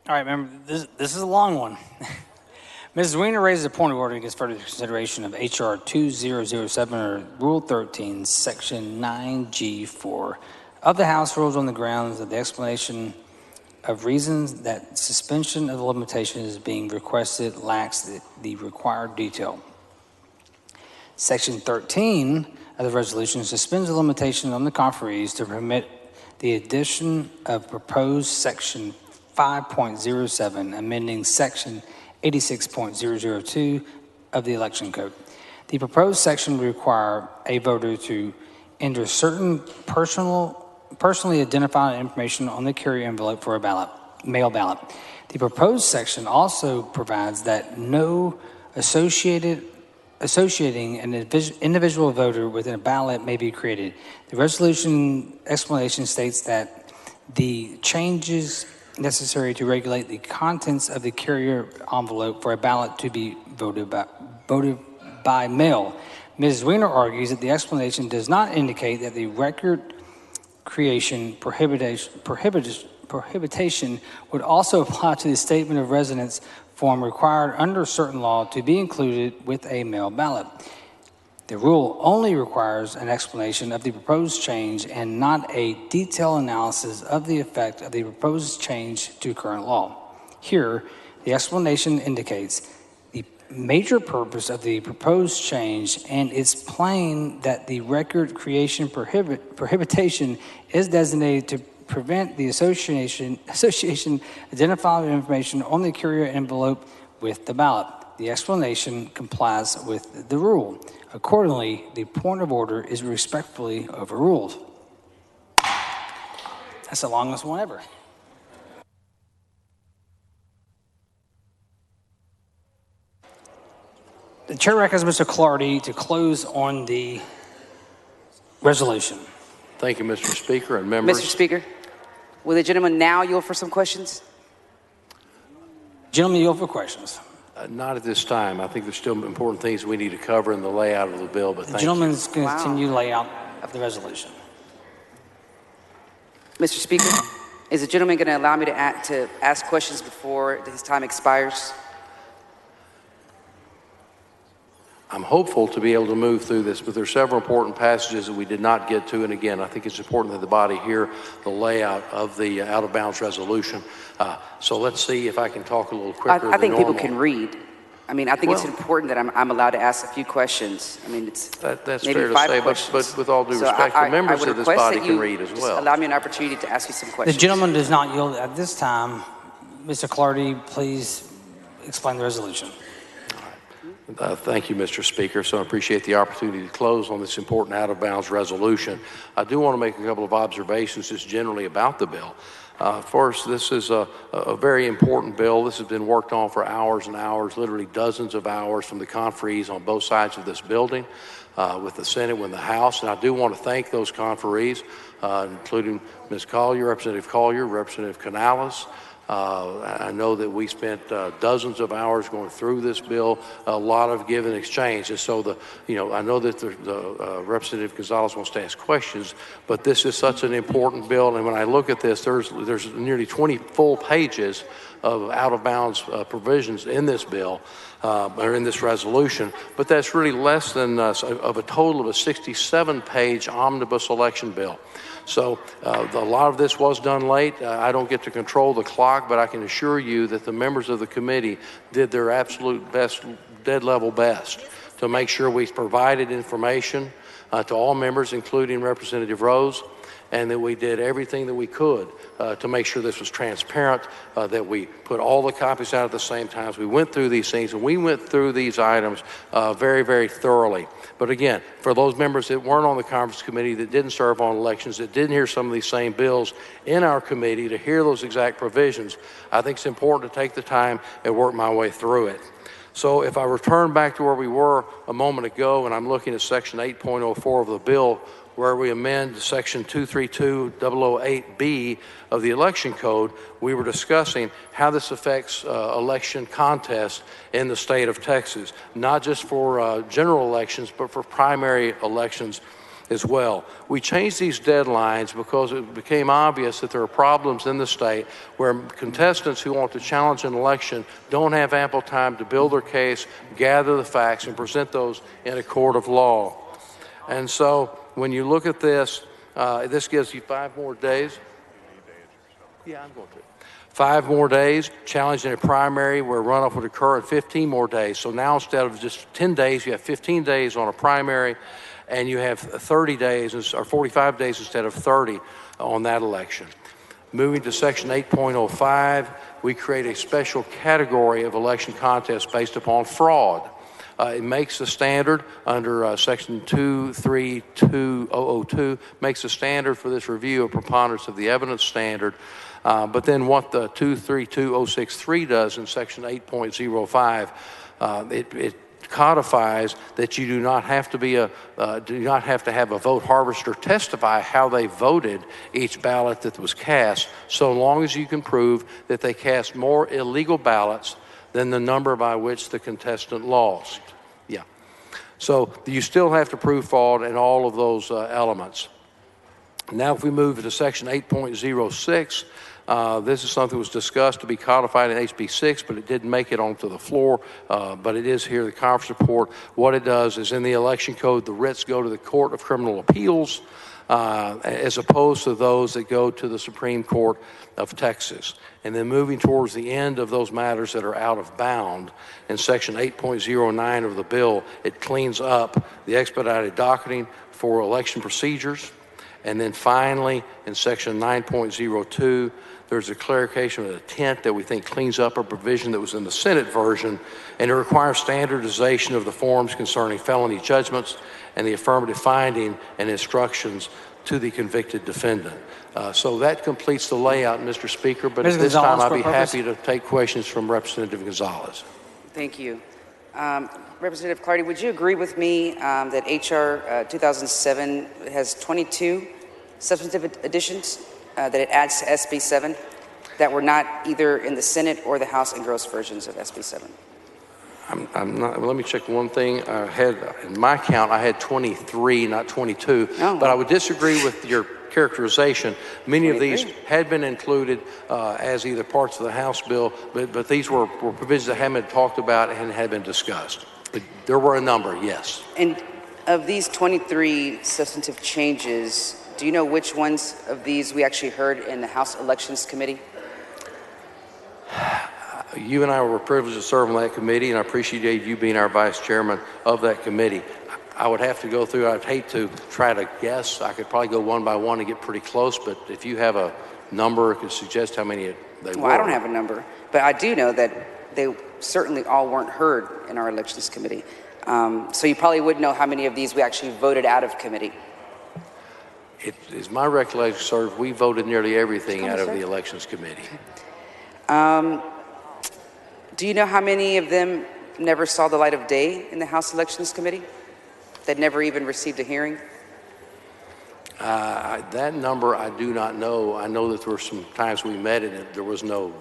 All right, remember, this is a long one. Mrs. Weiner raises a point of order against further consideration of H.R. 2007, or Rule 13, Section 9G4 of the House Rules on the grounds that the explanation of reasons that suspension of the limitation is being requested lacks the required detail. Section 13 of the resolution suspends the limitation on the conferees to permit the addition of proposed Section 5.07, amending Section 86.002 of the Election Code. The proposed section would require a voter to enter certain personally identified information on the carrier envelope for a mail ballot. The proposed section also provides that no associating an individual voter with a ballot may be created. The resolution explanation states that the changes necessary to regulate the contents of the carrier envelope for a ballot to be voted by mail. Ms. Weiner argues that the explanation does not indicate that the record creation prohibition would also apply to the statement of residence form required under certain law to be included with a mail ballot. The rule only requires an explanation of the proposed change and not a detailed analysis of the effect of the proposed change to current law. Here, the explanation indicates the major purpose of the proposed change, and it's plain that the record creation prohibition is designated to prevent the association identifying information on the carrier envelope with the ballot. The explanation complies with the rule. Accordingly, the point of order is respectfully overruled. That's the longest one ever. The chair recommends Mr. Clardy to close on the resolution. Thank you, Mr. Speaker and members. Mr. Speaker, will the gentleman now yield for some questions? Gentlemen, yield for questions. Not at this time. I think there's still important things we need to cover in the layout of the bill, but the gentleman's going to continue layout of the resolution. Mr. Speaker, is the gentleman going to allow me to ask questions before his time expires? I'm hopeful to be able to move through this, but there are several important passages that we did not get to. And again, I think it's important that the body hear the layout of the out-of-bounds resolution. So let's see if I can talk a little quicker. I think people can read. I mean, I think it's important that I'm allowed to ask a few questions. I mean, it's that's maybe fair to 5 say, questions. but with all due respect, the members of this body can read as well. Allow me an opportunity to ask you some questions. The gentleman does not yield at this time. Mr. Clardy, please explain the resolution. Thank you, Mr. Speaker. So I appreciate the opportunity to close on this important out-of-bounds resolution. I do want to make a couple of observations just generally about the bill. First, this is a very important bill. This has been worked on for hours and hours, literally dozens of hours from the conferees on both sides of this building, with the Senate and the House. And I do want to thank those conferees, including Ms. Collier, Representative Collier, Representative Canales. I know that we spent dozens of hours going through this bill, a lot of give and exchange. And so I know that the Representative Gonzalez wants to ask questions, but this is such an important bill. And when I look at this, there's nearly 20 full pages of out-of-bounds provisions in this bill, or in this resolution, but that's really less than of a total of a 67-page omnibus election bill. So a lot of this was done late. I don't get to control the clock, but I can assure you that the members of the committee did their absolute best, dead level best, to make sure we provided information to all members, including Representative Rose, and that we did everything that we could to make sure this was transparent, that we put all the copies out at the same time. We went through these things, and we went through these items very, very thoroughly. But again, for those members that weren't on the conference committee, that didn't serve on elections, that didn't hear some of these same bills in our committee, to hear those exact provisions, I think it's important to take the time and work my way through it. So if I return back to where we were a moment ago, and I'm looking at Section 8.04 of the bill, where we amend Section 232.008B of the Election Code, we were discussing how this affects election contests in the state of Texas, not just for general elections, but for primary elections as well. We changed these deadlines because it became obvious that there are problems in the state where contestants who want to challenge an election don't have ample time to build their case, gather the facts, and present those in a court of law. And so when you look at this, this gives you 5 more days. Yeah, I'm going to. 5 more days, challenging a primary where runoff would occur in 15 more days. So now instead of just 10 days, you have 15 days on a primary, and you have 30 days or 45 days instead of 30 on that election. Moving to Section 8.05, we create a special category of election contests based upon fraud. It makes the standard under Section 232002, makes the standard for this review a preponderance of the evidence standard. But then what the 232063 does in Section 8.05, it codifies that you do not have to have a vote harvester testify how they voted each ballot that was cast, so long as you can prove that they cast more illegal ballots than the number by which the contestant lost. Yeah. So you still have to prove fraud in all of those elements. Now if we move to Section 8.06, this is something that was discussed to be codified in HB 6, but it didn't make it onto the floor, but it is here, the conference report. What it does is in the election code, the writs go to the Court of Criminal Appeals as opposed to those that go to the Supreme Court of Texas. And then moving towards the end of those matters that are out of bound, in Section 8.09 of the bill, it cleans up the expedited docketing for election procedures. And then finally, in Section 9.02, there's a clarification of intent that we think cleans up a provision that was in the Senate version, and it requires standardization of the forms concerning felony judgments and the affirmative finding and instructions to the convicted defendant. So that completes the layout, Mr. Speaker, but at this time I'll be happy to take questions from Representative Gonzalez. Thank you. Representative Clardy, would you agree with me that H.R. 2007 has 22 substantive additions that it adds to SB 7 that were not either in the Senate or the House engrossed versions of SB 7? I'm not, let me check one thing. I had, in my count, I had 23, not 22, but I would disagree with your characterization. Many of these had been included as either parts of the House bill, but these were provisions that hadn't been talked about and had been discussed. But there were a number, yes. And of these 23 substantive changes, do you know which ones of these we actually heard in the House Elections Committee? You and I were privileged to serve on that committee, and I appreciate you being our vice chairman of that committee. I would have to go through, I'd hate to try to guess. I could probably go one by one and get pretty close, but if you have a number, it could suggest how many they were. Well, I don't have a number, but I do know that they certainly all weren't heard in our Elections Committee. So you probably wouldn't know how many of these we actually voted out of committee. It is my recollection, sir, we voted nearly everything out of the Elections Committee. Do you know how many of them never saw the light of day in the House Elections Committee? That never even received a hearing? That number I do not know. I know that there were some times we met and there was no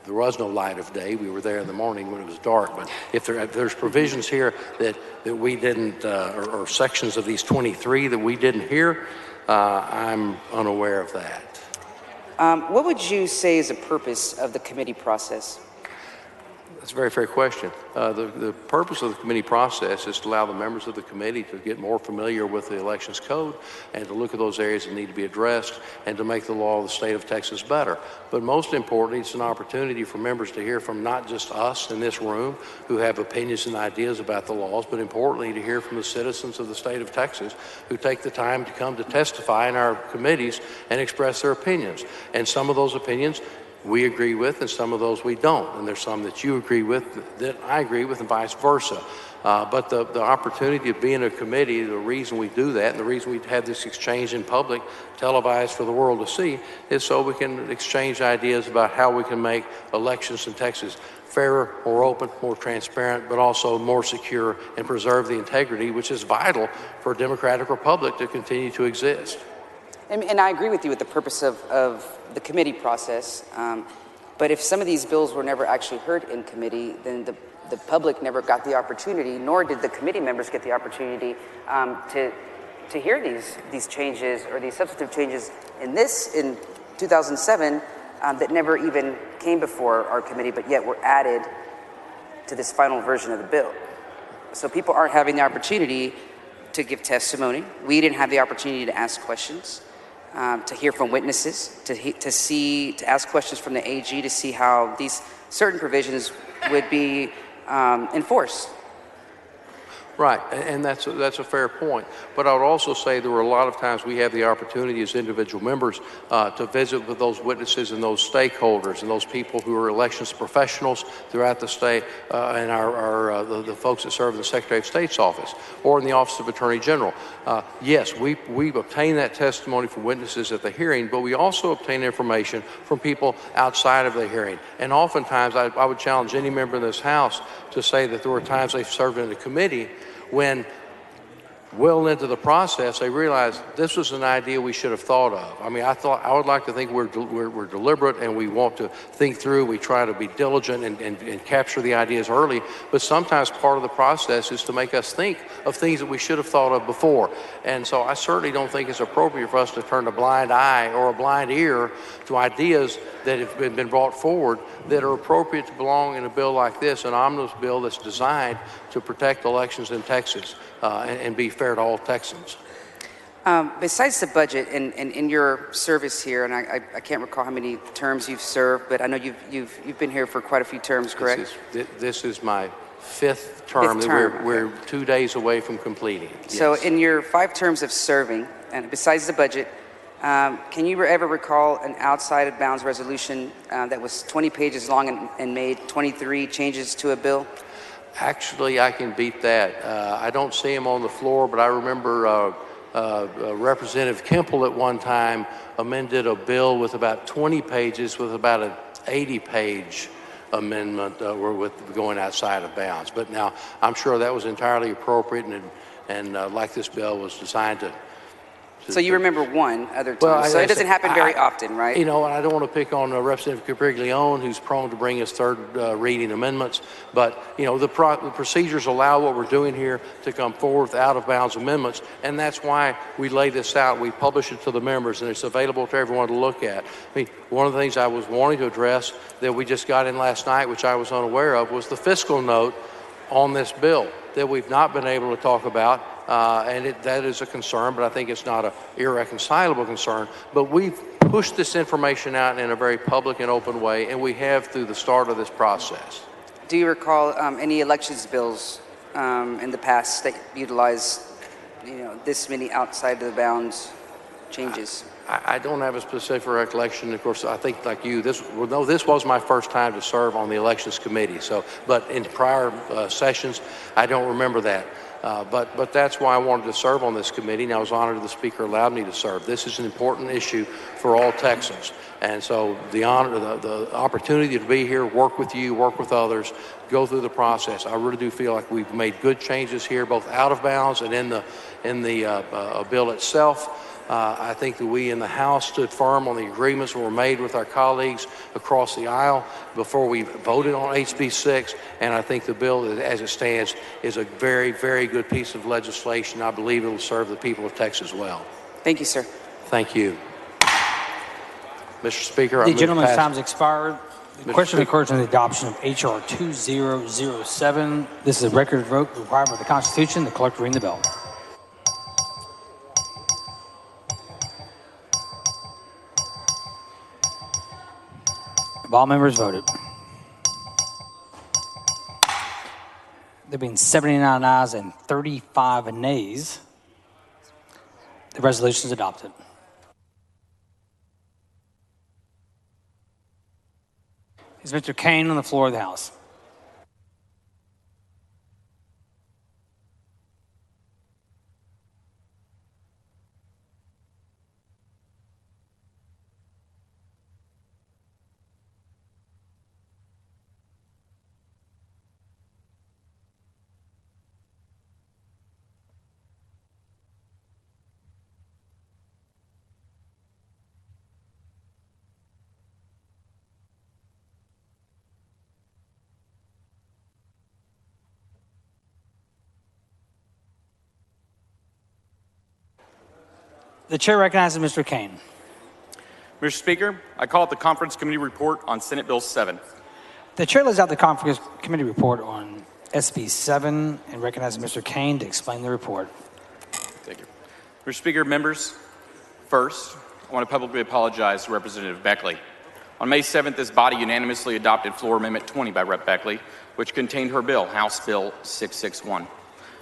light of day. We were there in the morning when it was dark. But if there's provisions here that we didn't, or sections of these 23 that we didn't hear, I'm unaware of that. What would you say is the purpose of the committee process? That's a very fair question. The purpose of the committee process is to allow the members of the committee to get more familiar with the elections code and to look at those areas that need to be addressed and to make the law of the state of Texas better. But most importantly, it's an opportunity for members to hear from not just us in this room who have opinions and ideas about the laws, but importantly to hear from the citizens of the state of Texas who take the time to come to testify in our committees and express their opinions. And some of those opinions we agree with, and some of those we don't. And there's some that you agree with that I agree with, and vice versa. But the opportunity of being a committee, the reason we do that, and the reason we have this exchange in public, televised for the world to see, is so we can exchange ideas about how we can make elections in Texas fairer, more open, more transparent, but also more secure and preserve the integrity, which is vital for a democratic republic to continue to exist. And I agree with you with the purpose of the committee process. But if some of these bills were never actually heard in committee, then the public never got the opportunity, nor did the committee members get the opportunity to to hear these changes or these substantive changes in 2007 that never even came before our committee, but yet were added to this final version of the bill. So people aren't having the opportunity to give testimony. We didn't have the opportunity to ask questions, to hear from witnesses, to ask questions from the AG to see how these certain provisions would be enforced. Right, and that's a fair point. But I would also say there were a lot of times we have the opportunity as individual members to visit with those witnesses and those stakeholders and those people who are elections professionals throughout the state and the folks that serve in the Secretary of State's office or in the Office of Attorney General. Yes, we've obtained that testimony from witnesses at the hearing, but we also obtain information from people outside of the hearing. And oftentimes I would challenge any member in this House to say that there were times they've served in the committee when well into the process, they realized this was an idea we should have thought of. I mean, I would like to think we're deliberate and we want to think through. We try to be diligent and capture the ideas early. But sometimes part of the process is to make us think of things that we should have thought of before. And so I certainly don't think it's appropriate for us to turn a blind eye or a blind ear to ideas that have been brought forward that are appropriate to belong in a bill like this, an omnibus bill that's designed to protect elections in Texas and be fair to all Texans. Besides the budget and in your service here, and I can't recall how many terms you've served, but I know you've been here for quite a few terms, correct? This is my fifth term that we're 2 days away from completing. Yes. So in your 5 terms of serving, and besides the budget, can you ever recall an outside of bounds resolution that was 20 pages long and made 23 changes to a bill? Actually, I can beat that. I don't see him on the floor, but I remember Representative Kemple at one time amended a bill with about 20 pages with about an 80-page amendment with going outside of bounds. But now, I'm sure that was entirely appropriate and like this bill was designed to. So you remember one other time. Well, so it doesn't happen very often, right? You know, and I don't want to pick on Representative Capriglione, who's prone to bring his third reading amendments, but, you know, the procedures allow what we're doing here to come forward with out-of-bounds amendments, and that's why we lay this out. We publish it to the members, and it's available to everyone to look at. I mean, one of the things I was wanting to address that we just got in last night, which I was unaware of, was the fiscal note on this bill that we've not been able to talk about. That is a concern, but I think it's not an irreconcilable concern. But we've pushed this information out in a very public and open way, and we have through the start of this process. Do you recall any elections bills in the past that utilized, this many outside of the bounds changes? I don't have a specific recollection. Of course, I think like you, this was my first time to serve on the elections committee. But in prior sessions, I don't remember that. But that's why I wanted to serve on this committee, and I was honored the Speaker allowed me to serve. This is an important issue for all Texans, and so the opportunity to be here, work with you, work with others, go through the process. I really do feel like we've made good changes here, both out of bounds and in the bill itself. I think that we in the House stood firm on the agreements that were made with our colleagues across the aisle before we voted on HB 6, and I think the bill as it stands is a very, very good piece of legislation. I believe it will serve the people of Texas well. Thank you, sir. Thank you. Mr. Speaker, the gentleman's time's expired. The question occurs on the adoption of H.R. 2007. This is a record vote required by the Constitution. The clerk will ring the bell. Have all members voted? There being 79 ayes and 35 nays, the resolution is adopted. Is Mr. Kane on the floor of the House? The chair recognizes Mr. Kane. Mr. Speaker, I call up the Conference Committee report on Senate Bill 7. The chair lays out the conference committee report on SB 7 and recognizes Mr. Kane to explain the report. Thank you. Mr. Speaker, members, first, I want to publicly apologize to Representative Beckley. On May 7th, this body unanimously adopted Floor Amendment 20 by Rep. Beckley, which contained her bill, House Bill 661.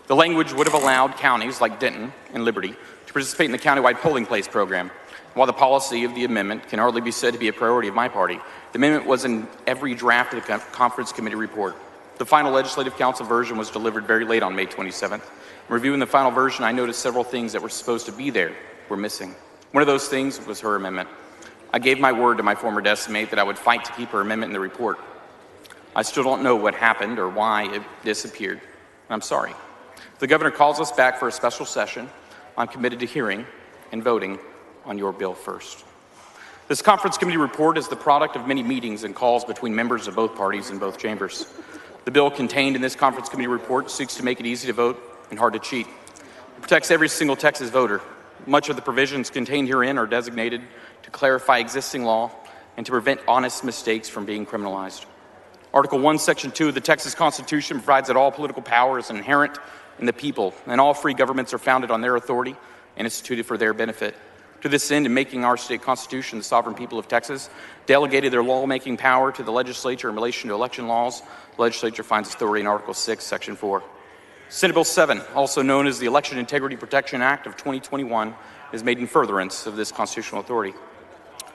The language would have allowed counties like Denton and Liberty to participate in the countywide polling place program. While the policy of the amendment can hardly be said to be a priority of my party, the amendment was in every draft of the Conference Committee report. The final Legislative Council version was delivered very late on May 27th. In reviewing the final version, I noticed several things that were supposed to be there were missing. One of those things was her amendment. I gave my word to my former desk mate that I would fight to keep her amendment in the report. I still don't know what happened or why it disappeared. I'm sorry. If the governor calls us back for a special session, I'm committed to hearing and voting on your bill first. This Conference Committee report is the product of many meetings and calls between members of both parties in both chambers. The bill contained in this Conference Committee report seeks to make it easy to vote and hard to cheat. It protects every single Texas voter. Much of the provisions contained herein are designated to clarify existing law and to prevent honest mistakes from being criminalized. Article 1, Section 2 of the Texas Constitution provides that all political power is inherent in the people, and all free governments are founded on their authority and instituted for their benefit. To this end, in making our state constitution, the sovereign people of Texas delegated their lawmaking power to the legislature in relation to election laws. The legislature finds authority in Article 6, Section 4. Senate Bill 7, also known as the Election Integrity Protection Act of 2021, is made in furtherance of this constitutional authority.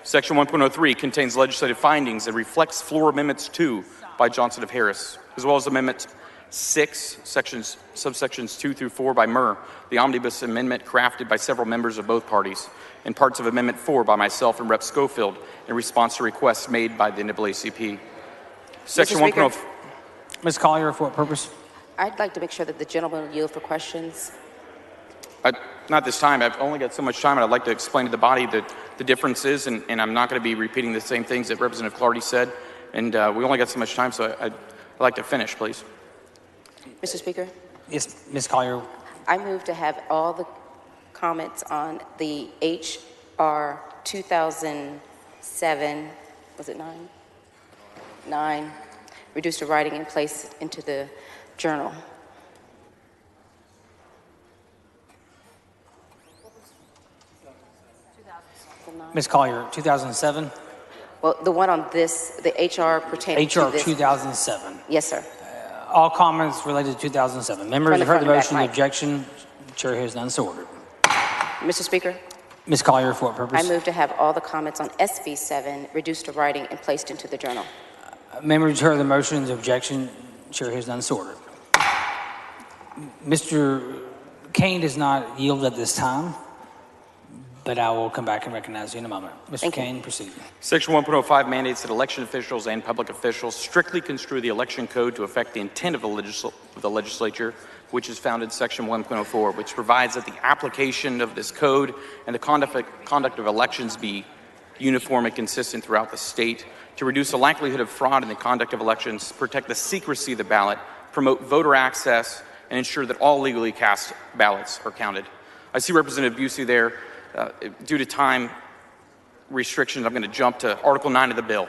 Section 1.03 contains legislative findings and reflects Floor Amendments 2 by Johnson of Harris, as well as Amendment 6, subsections 2 through 4 by Murr, the omnibus amendment crafted by several members of both parties, and parts of Amendment 4 by myself and Rep. Schofield in response to requests made by the NAACP. Section 1.04. Ms. Collier, for what purpose? I'd like to make sure that the gentleman will yield for questions. Not this time. I've only got so much time, and I'd like to explain to the body the differences, and I'm not going to be repeating the same things that Representative Clardy said, and we only got so much time, so I'd like to finish, please. Mr. Speaker? Yes, Ms. Collier. I move to have all the comments on the H.R. 2007, was it 9? 9, reduced to writing and placed into the journal. Ms. Collier, 2007? Well, the one on this, the H.R. pertaining to HR this. 2007. Yes, sir. All comments related to 2007. Members From the have heard the front and motion. back, The Mike. objection. The chair hears none, so ordered. Mr. Speaker? Ms. Collier, for what purpose? I move to have all the comments on SB 7 reduced to writing and placed into the journal. Members heard the motion. The objection. The chair hears none, so ordered. Mr. Kane does not yield at this time, but I will come back and recognize you in a moment. Mr. Thank you. Kane, proceed. Section 1.05 mandates that election officials and public officials strictly construe the election code to affect the intent of the legislature, which is found in Section 1.04, which provides that the application of this code and the conduct of elections be uniform and consistent throughout the state to reduce the likelihood of fraud in the conduct of elections, protect the secrecy of the ballot, promote voter access, and ensure that all legally cast ballots are counted. I see Representative Busey there. Due to time restrictions, I'm going to jump to Article 9 of the bill,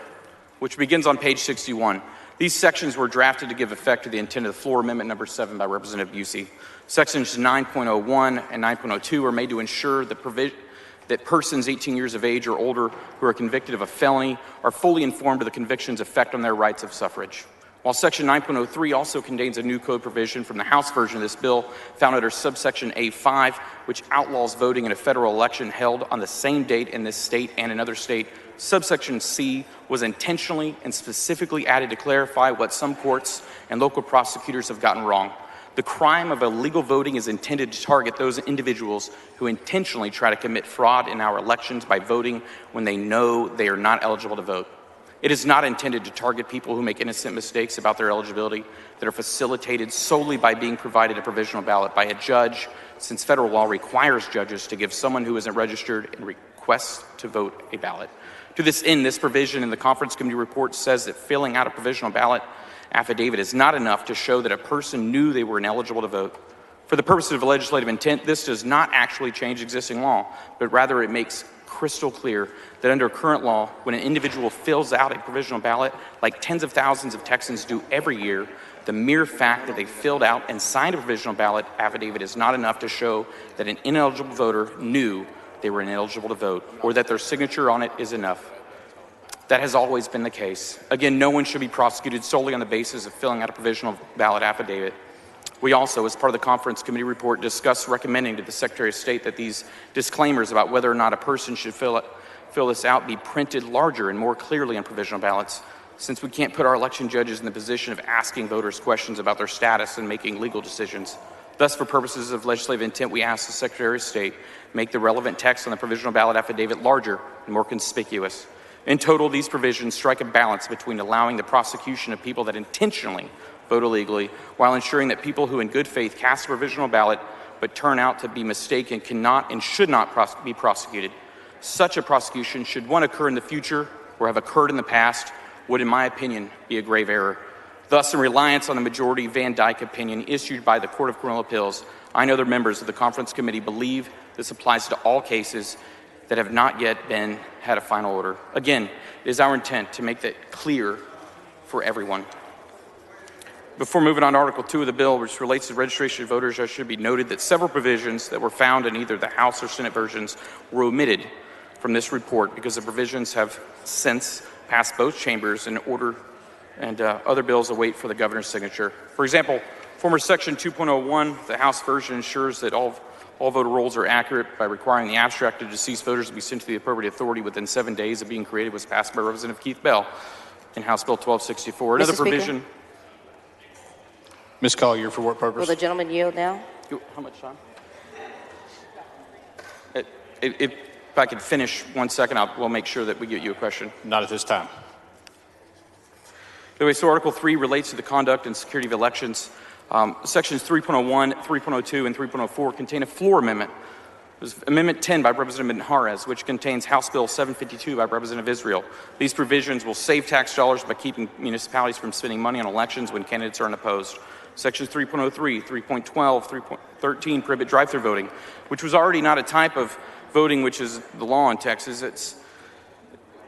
which begins on page 61. These sections were drafted to give effect to the intent of the Floor Amendment number 7 by Representative Busey. Sections 9.01 and 9.02 are made to ensure that persons 18 years of age or older who are convicted of a felony are fully informed of the conviction's effect on their rights of suffrage. While Section 9.03 also contains a new code provision from the House version of this bill found under subsection A5, which outlaws voting in a federal election held on the same date in this state and another state, subsection C was intentionally and specifically added to clarify what some courts and local prosecutors have gotten wrong. The crime of illegal voting is intended to target those individuals who intentionally try to commit fraud in our elections by voting when they know they are not eligible to vote. It is not intended to target people who make innocent mistakes about their eligibility that are facilitated solely by being provided a provisional ballot by a judge, since federal law requires judges to give someone who isn't registered and requests to vote a ballot. To this end, this provision in the Conference Committee report says that filling out a provisional ballot affidavit is not enough to show that a person knew they were ineligible to vote. For the purposes of legislative intent, this does not actually change existing law, but rather it makes crystal clear that under current law, when an individual fills out a provisional ballot, like tens of thousands of Texans do every year, the mere fact that they filled out and signed a provisional ballot affidavit is not enough to show that an ineligible voter knew they were ineligible to vote, or that their signature on it is enough. That has always been the case. Again, no one should be prosecuted solely on the basis of filling out a provisional ballot affidavit. We also, as part of the conference committee report, discussed recommending to the Secretary of State that these disclaimers about whether or not a person should fill this out be printed larger and more clearly on provisional ballots, since we can't put our election judges in the position of asking voters questions about their status and making legal decisions. Thus, for purposes of legislative intent, we ask the Secretary of State make the relevant text on the provisional ballot affidavit larger and more conspicuous. In total, these provisions strike a balance between allowing the prosecution of people that intentionally vote illegally, while ensuring that people who in good faith cast a provisional ballot but turn out to be mistaken cannot and should not be prosecuted. Such a prosecution, should one occur in the future or have occurred in the past, would, in my opinion, be a grave error. Thus, in reliance on the majority Van Dyke opinion issued by the Court of Criminal Appeals, I know the members of the conference committee believe this applies to all cases that have not yet had a final order. Again, it is our intent to make that clear for everyone. Before moving on to Article 2 of the bill, which relates to registration of voters, it should be noted that several provisions that were found in either the House or Senate versions were omitted from this report because the provisions have since passed both chambers in order, and other bills await for the governor's signature. For example, former Section 2.01, the House version ensures that all voter rolls are accurate by requiring the abstract of deceased voters to be sent to the appropriate authority within 7 days of being created, was passed by Representative Keith Bell in House Bill 1264. Another provision. Ms. Collier, for what purpose? Will the gentleman yield now? How much time? If I could finish 1 second, we'll make sure that we get you a question. Not at this time. Anyway, so Article 3 relates to the conduct and security of elections. Sections 3.01, 3.02, and 3.04 contain a floor amendment. There's Amendment 10 by Representative Menjarez, which contains House Bill 752 by Representative Israel. These provisions will save tax dollars by keeping municipalities from spending money on elections when candidates are unopposed. Sections 3.03, 3.12, 3.13 prohibit drive-through voting, which was already not a type of voting which is the law in Texas.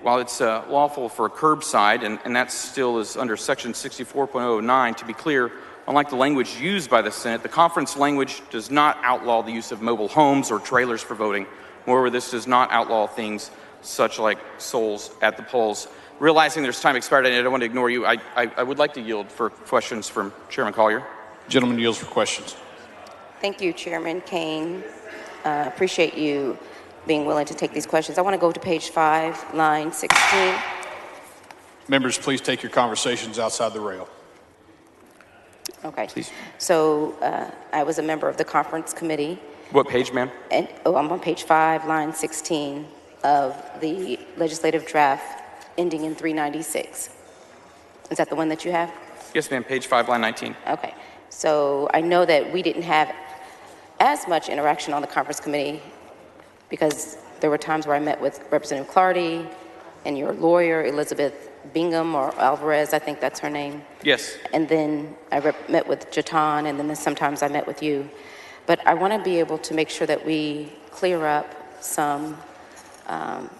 While it's lawful for curbside, and that still is under Section 64.09, to be clear, unlike the language used by the Senate, the conference language does not outlaw the use of mobile homes or trailers for voting. Moreover, this does not outlaw things such like souls at the polls. Realizing there's time expired, I don't want to ignore you. I would like to yield for questions from Chairman Collier. Gentleman yields for questions. Thank you, Chairman Kane. Appreciate you being willing to take these questions. I want to go to page 5, line 16. Members, please take your conversations outside the rail. Okay. Please. So I was a member of the conference committee. What page, ma'am? And I'm on page 5, line 16 of the legislative draft ending in 396. Is that the one that you have? Yes, ma'am. Page 5, line 19. Okay. So I know that we didn't have as much interaction on the conference committee because there were times where I met with Representative Clardy and your lawyer, Elizabeth Bingham or Alvarez, I think that's her name. Yes. And then I met with Jatan, and then sometimes I met with you. But I want to be able to make sure that we clear up some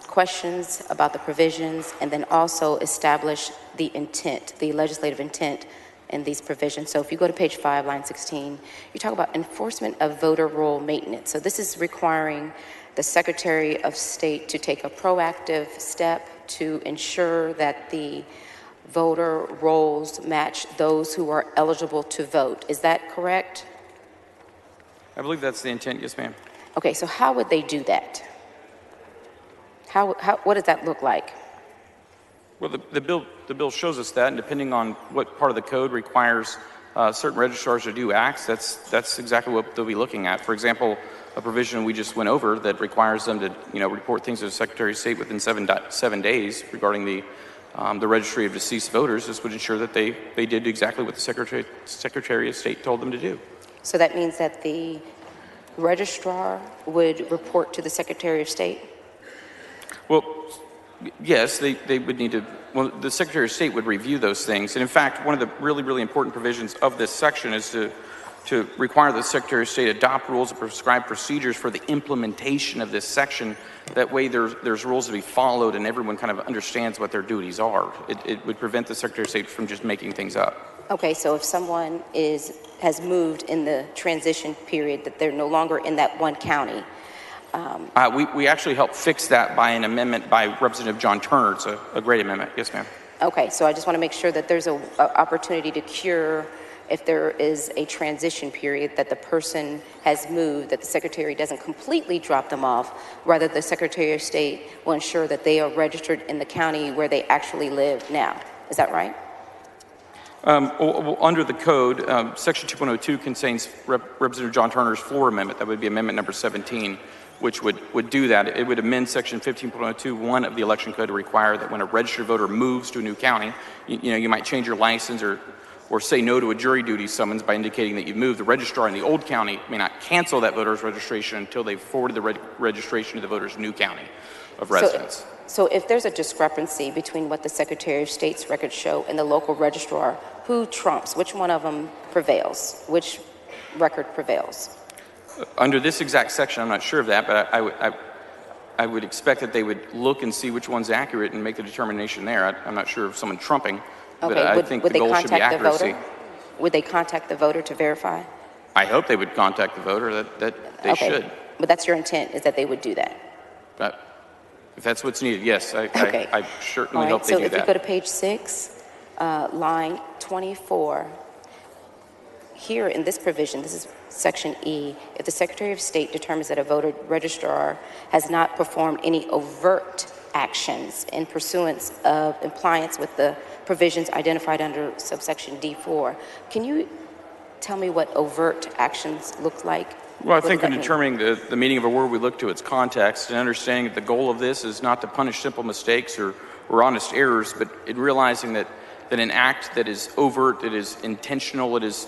questions about the provisions and then also establish the intent, the legislative intent in these provisions. So if you go to page 5, line 16, you talk about enforcement of voter roll maintenance. So this is requiring the Secretary of State to take a proactive step to ensure that the voter rolls match those who are eligible to vote. Is that correct? I believe that's the intent. Yes, ma'am. Okay, so how would they do that? What does that look like? Well, the bill shows us that, and depending on what part of the code requires certain registrars to do acts, that's exactly what they'll be looking at. For example, a provision we just went over that requires them to report things to the Secretary of State within 7 days regarding the registry of deceased voters. This would ensure that they did exactly what the Secretary of State told them to do. So that means that the registrar would report to the Secretary of State? Well, yes, they would need to. Well, the Secretary of State would review those things. And in fact, one of the really, really important provisions of this section is to to require the Secretary of State adopt rules and prescribe procedures for the implementation of this section. That way there's rules to be followed and everyone kind of understands what their duties are. It would prevent the Secretary of State from just making things up. Okay, so if someone has moved in the transition period, that they're no longer in that one county. We actually helped fix that by an amendment by Representative John Turner. It's a great amendment. Yes, ma'am. Okay, so I just want to make sure that there's a opportunity to cure if there is a transition period that the person has moved, that the Secretary doesn't completely drop them off. Rather, the Secretary of State will ensure that they are registered in the county where they actually live now. Is that right? Under the code, Section 2.02 contains Representative John Turner's floor amendment. That would be amendment number 17, which would do that. It would amend Section 15.02(1) of the Election Code to require that when a registered voter moves to a new county, you might change your license or say no to a jury duty summons by indicating that you've moved. The registrar in the old county may not cancel that voter's registration until they've forwarded the registration to the voter's new county of residence. So if there's a discrepancy between what the Secretary of State's records show and the local registrar, who trumps? Which one of them prevails? Which record prevails? Under this exact section, I'm not sure of that, but I would expect that they would look and see which one's accurate and make the determination there. I'm not sure of someone trumping, but I think the goal should be accuracy. Would they contact the voter to verify? I hope they would contact the voter. That they should. But that's your intent, is that they would do that? But if that's what's needed, yes, I certainly hope they so do if that. you go to page 6, line 24, here in this provision, this is section E, if the Secretary of State determines that a voter registrar has not performed any overt actions in pursuance of compliance with the provisions identified under subsection D4, can you tell me what overt actions look like? Well, I think in determining the meaning of a word, we look to its context and understanding that the goal of this is not to punish simple mistakes or honest errors, but in realizing that an act that is overt, it is intentional, it is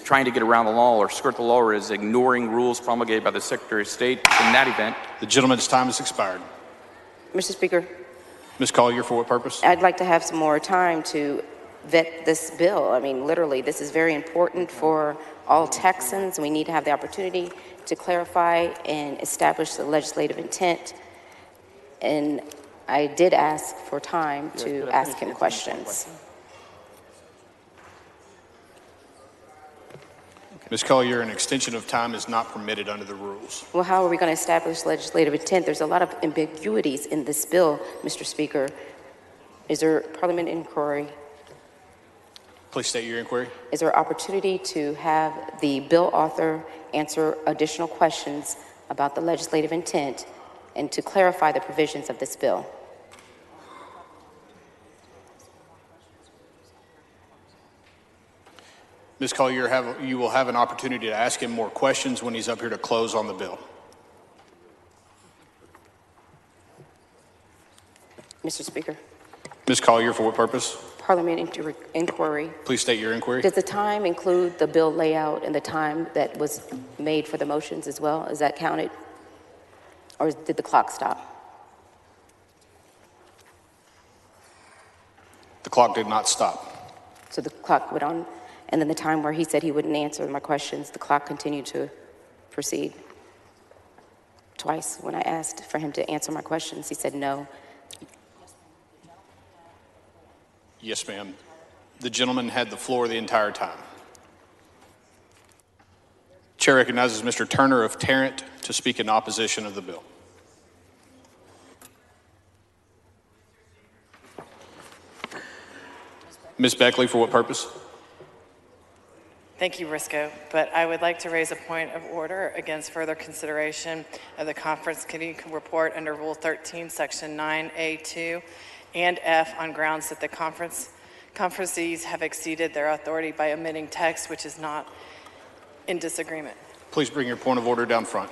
trying to get around the law or skirt the law, or is ignoring rules promulgated by the Secretary of State. In that event, The gentleman's time has expired. Mr. Speaker, Ms. Collier, for what purpose? I'd like to have some more time to vet this bill. I mean, literally, this is very important for all Texans. We need to have the opportunity to clarify and establish the legislative intent. And I did ask for time to ask him questions. Ms. Collier, an extension of time is not permitted under the rules. Well, how are we going to establish legislative intent? There's a lot of ambiguities in this bill, Mr. Speaker. Is there parliament inquiry? Please state your inquiry. Is there opportunity to have the bill author answer additional questions about the legislative intent and to clarify the provisions of this bill? Ms. Collier, you will have an opportunity to ask him more questions when he's up here to close on the bill. Mr. Speaker. Ms. Collier, for what purpose? Parliament inquiry. Please state your inquiry. Does the time include the bill layout and the time that was made for the motions as well? Is that counted? Or did the clock stop? The clock did not stop. So the clock went on, and then the time where he said he wouldn't answer my questions, the clock continued to proceed. Twice when I asked for him to answer my questions, he said no. Yes, ma'am. The gentleman had the floor the entire time. Chair recognizes Mr. Turner of Tarrant to speak in opposition of the bill. Ms. Beckley, for what purpose? Thank you, Risco, but I would like to raise a point of order against further consideration of the conference committee report under Rule 13, Section 9A2 and F on grounds that the conferencees have exceeded their authority by omitting text which is not in disagreement. Please bring your point of order down front.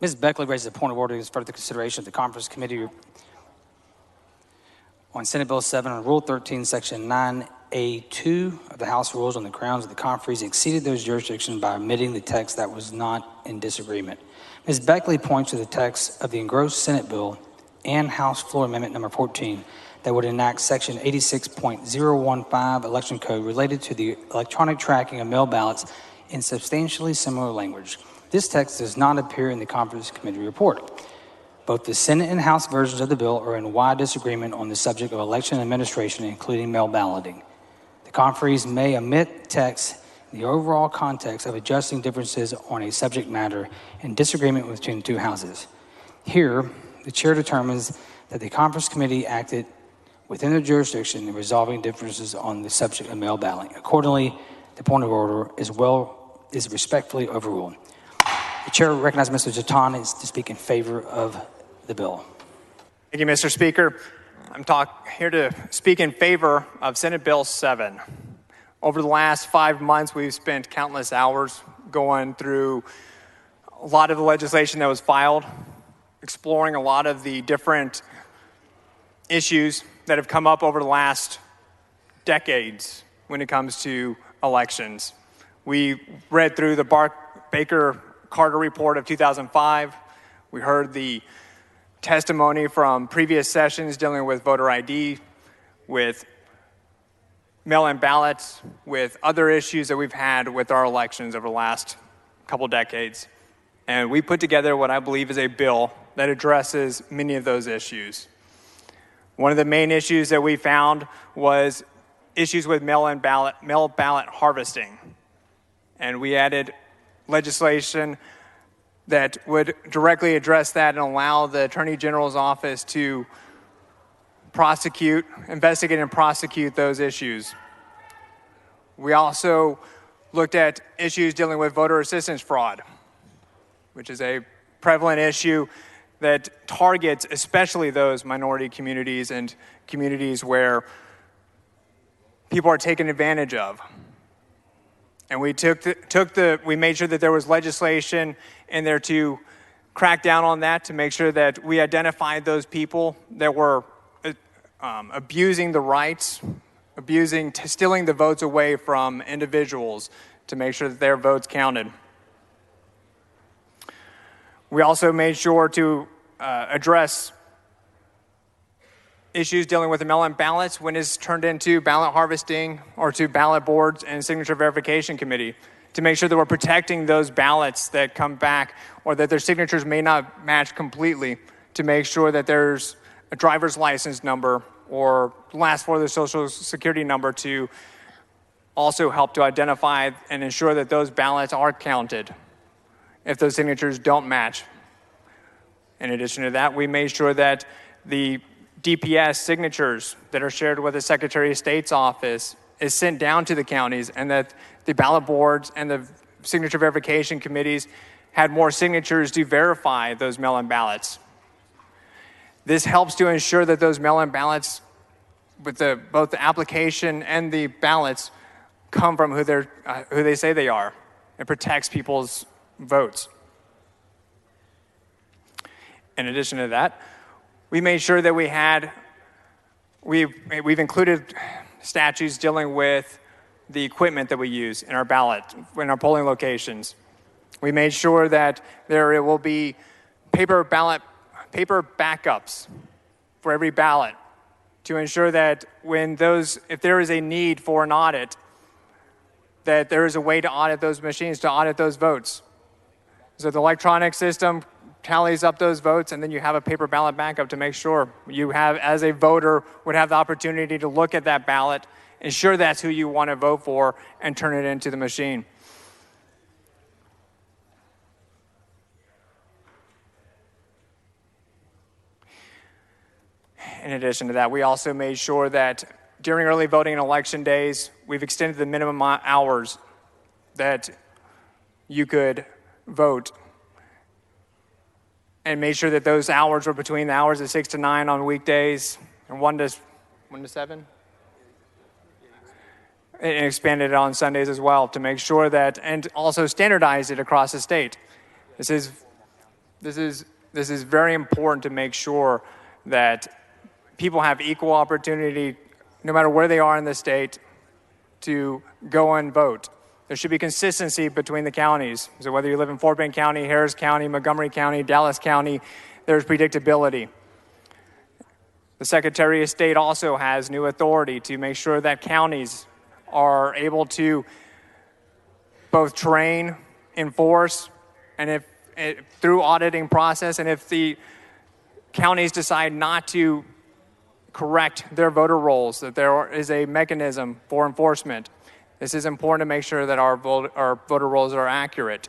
Ms. Beckley raises a point of order against further consideration of the Conference Committee on Senate Bill 7 on Rule 13, Section 9A2 of the House Rules on the grounds that the conferees exceeded those jurisdictions by omitting the text that was not in disagreement. Ms. Beckley points to the text of the engrossed Senate bill and House Floor Amendment Number 14 that would enact Section 86.015 Election Code related to the electronic tracking of mail ballots in substantially similar language. This text does not appear in the Conference Committee report. Both the Senate and House versions of the bill are in wide disagreement on the subject of election administration, including mail balloting. The conferees may omit text in the overall context of adjusting differences on a subject matter in disagreement between the two houses. Here, the chair determines that the Conference Committee acted within their jurisdiction in resolving differences on the subject of mail balloting. Accordingly, the point of order is respectfully overruled. The chair recognizes Mr. Jatan to speak in favor of the bill. Thank you, Mr. Speaker. I'm here to speak in favor of Senate Bill 7. Over the last 5 months, we've spent countless hours going through a lot of the legislation that was filed, exploring a lot of the different issues that have come up over the last decades when it comes to elections. We read through the Baker-Carter report of 2005. We heard the testimony from previous sessions dealing with voter ID, with mail-in ballots, with other issues that we've had with our elections over the last couple decades. And we put together what I believe is a bill that addresses many of those issues. One of the main issues that we found was issues with mail ballot harvesting. And we added legislation that would directly address that and allow the Attorney General's office to investigate and prosecute those issues. We also looked at issues dealing with voter assistance fraud, which is a prevalent issue that targets especially those minority communities and communities where people are taken advantage of. And we we made sure that there was legislation in there to crack down on that, to make sure that we identified those people that were abusing the rights, stealing the votes away from individuals, to make sure that their votes counted. We also made sure to address issues dealing with the mail-in ballots when it's turned into ballot harvesting or to ballot boards and signature verification committee, to make sure that we're protecting those ballots that come back or that their signatures may not match completely, to make sure that there's a driver's license number or last four of the social security number to also help to identify and ensure that those ballots are counted if those signatures don't match. In addition to that, we made sure that the DPS signatures that are shared with the Secretary of State's office is sent down to the counties, and that the ballot boards and the signature verification committees had more signatures to verify those mail-in ballots. This helps to ensure that those mail-in ballots, with both the application and the ballots, come from who they say they are. It protects people's votes. In addition to that, we made sure that we've included statutes dealing with the equipment that we use in our in our polling locations. We made sure that there will be paper backups for every ballot, to ensure that if there is a need for an audit, that there is a way to audit those machines, to audit those votes. So the electronic system tallies up those votes, and then you have a paper ballot backup to make sure you have, as a voter, would have the opportunity to look at that ballot, ensure that's who you want to vote for, and turn it into the machine. In addition to that, we also made sure that during early voting and election days, we've extended the minimum hours that you could vote, and made sure that those hours were between the hours of 6 to 9 on weekdays and 1 to 7, and expanded it on Sundays as well, to make sure that, and also standardized it across the state. This is This is very important to make sure that people have equal opportunity, no matter where they are in the state, to go and vote. There should be consistency between the counties. So whether you live in Fort Bend County, Harris County, Montgomery County, Dallas County, there's predictability. The Secretary of State also has new authority to make sure that counties are able to both train, enforce, and through auditing process, and if the counties decide not to correct their voter rolls, that there is a mechanism for enforcement. This is important to make sure that our voter rolls are accurate.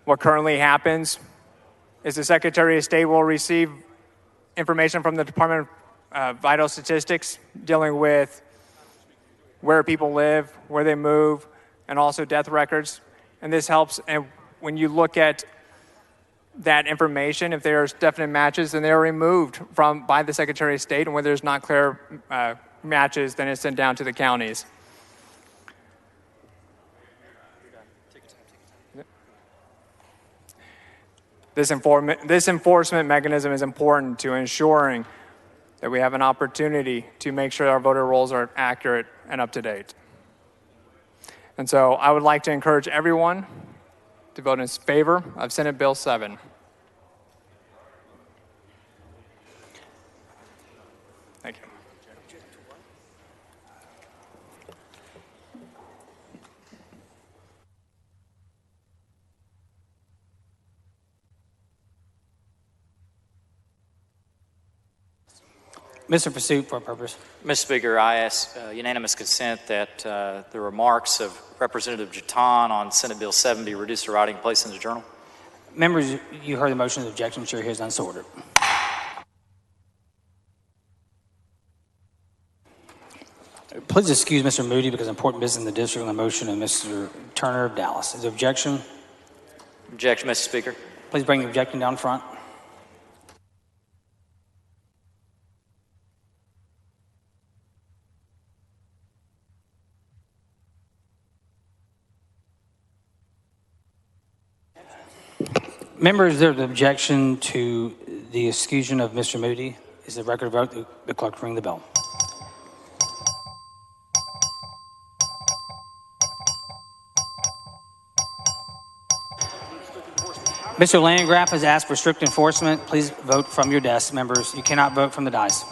What currently happens is the Secretary of State will receive information from the Department of Vital Statistics dealing with where people live, where they move, and also death records. And this helps, and when you look at that information, if there's definite matches, then they're removed by the Secretary of State, and where there's not clear matches, then it's sent down to the counties. This enforcement mechanism is important to ensuring that we have an opportunity to make sure our voter rolls are accurate and up to date. And so I would like to encourage everyone to vote in favor of Senate Bill 7. Thank you. Mr. Pursuit, for a purpose. Mr. Speaker, I ask unanimous consent that the remarks of Representative Jeton on Senate Bill 7 be reduced to writing and placed in the journal. Members, you heard the motion. The objection, chair hears none, so ordered. Please excuse Mr. Moody because important business in the district on the motion of Mr. Turner of Dallas. Is there objection? Objection, Mr. Speaker. Please bring the objection down front. Members, there's an objection to the exclusion of Mr. Moody. Is the record vote? The clerk ring the bell. Mr. Landgraf has asked for strict enforcement. Please vote from your desk, members. You cannot vote from the dais.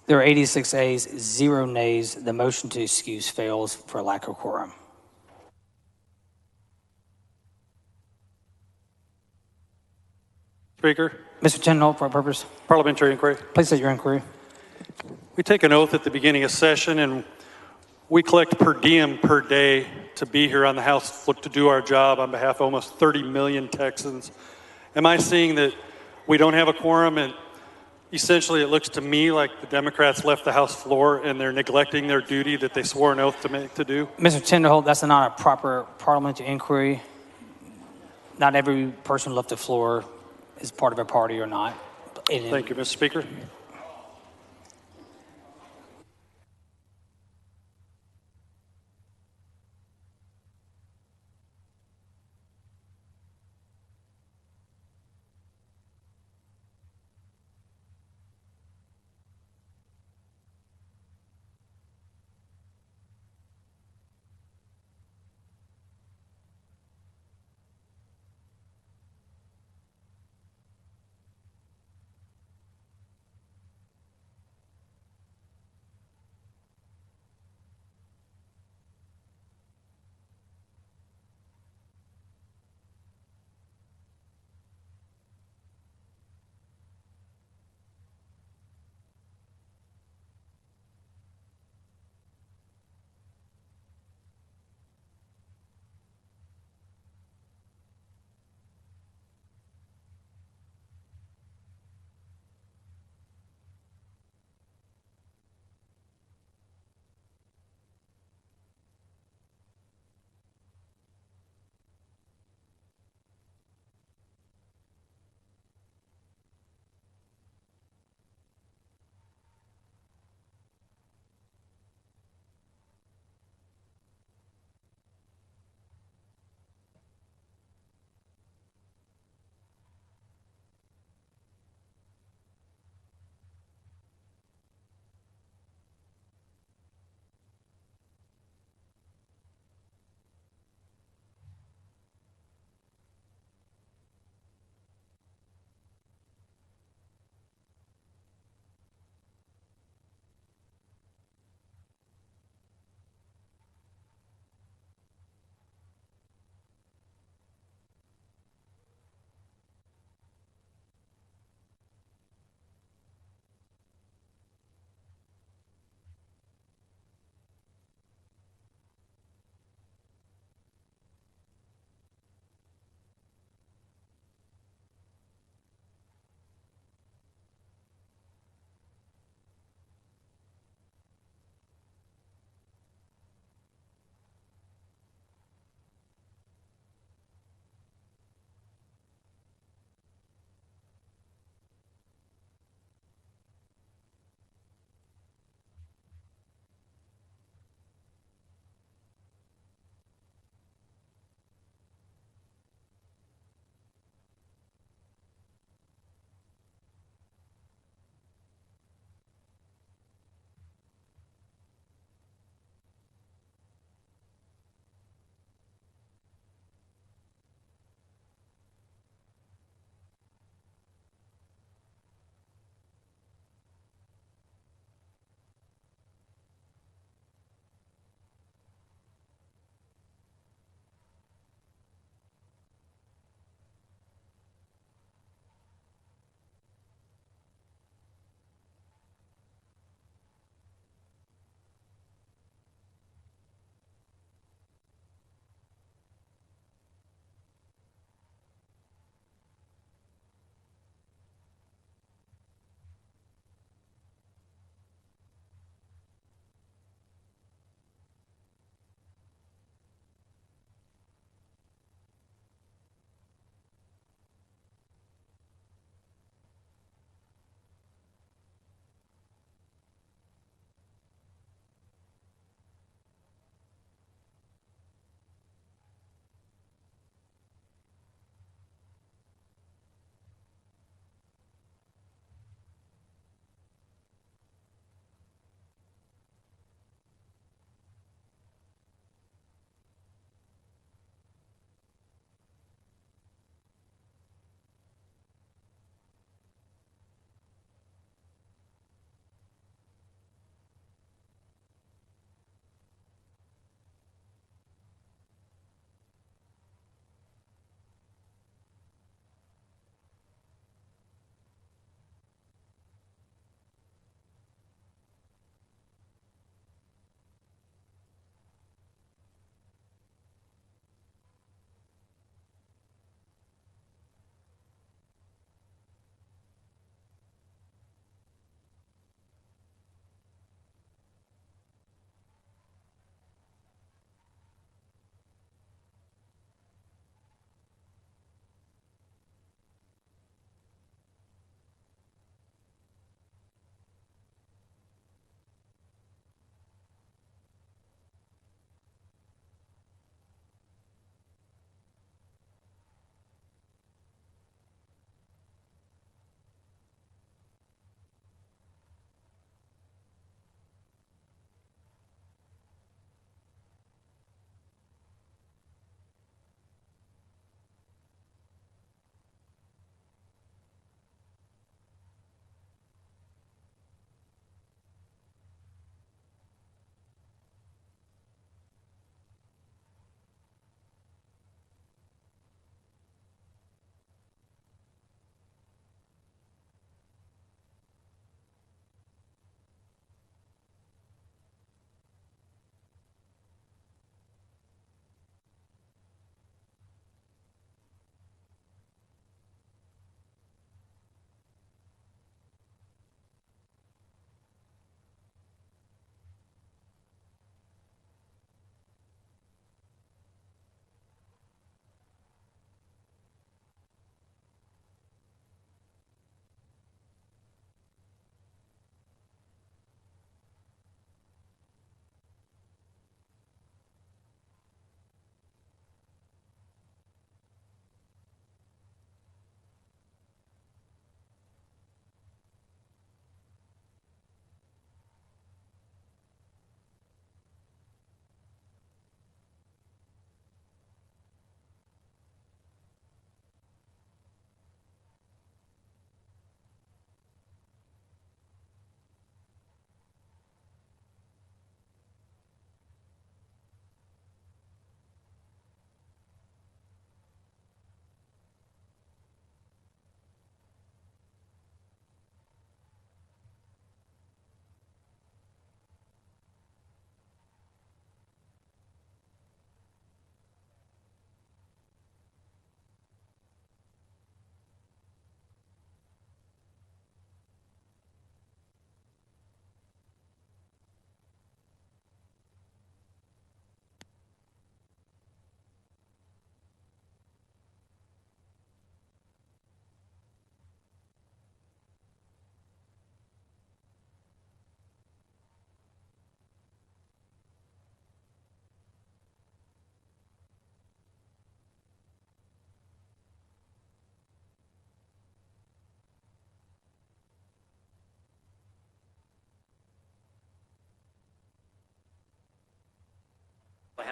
There are 86 ayes, 0 nays. The motion to excuse fails for lack of quorum. Speaker. Mr. Tindall, for a purpose. Parliamentary inquiry. Please state your inquiry. We take an oath at the beginning of session, and we collect per diem per day to be here on the House floor to do our job on behalf of almost 30 million Texans. Am I seeing that we don't have a quorum? And essentially, it looks to me like the Democrats left the House floor and they're neglecting their duty that they swore an oath to do. Mr. Tinderholt, that's not a proper parliamentary inquiry. Not every person left the floor is part of a party or not. Thank you, Mr. Speaker.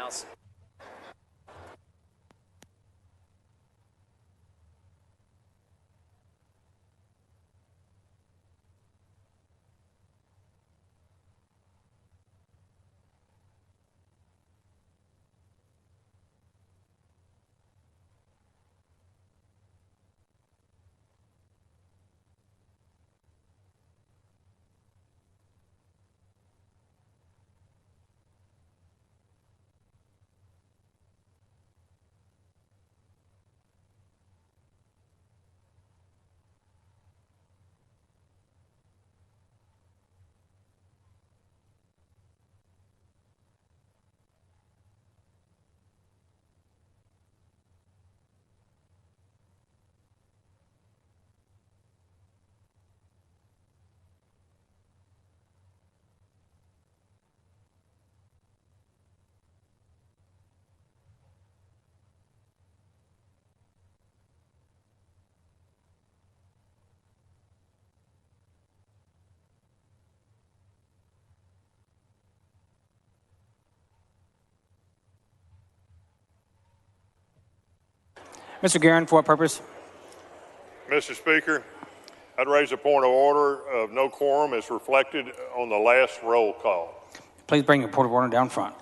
House. Mr. Guerin, for what purpose? Mr. Speaker, I'd raise a point of order of no quorum as reflected on the last roll call. Please bring your point of order down front.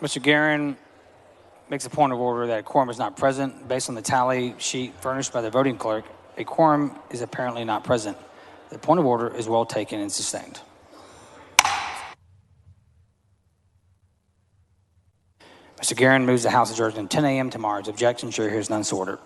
Mr. Guerin makes a point of order that a quorum is not present. Based on the tally sheet furnished by the voting clerk, a quorum is apparently not present. The point of order is well taken and sustained. Mr. Guerin moves the House adjourned at 10 a.m. tomorrow. His objection, chair hears none, so ordered.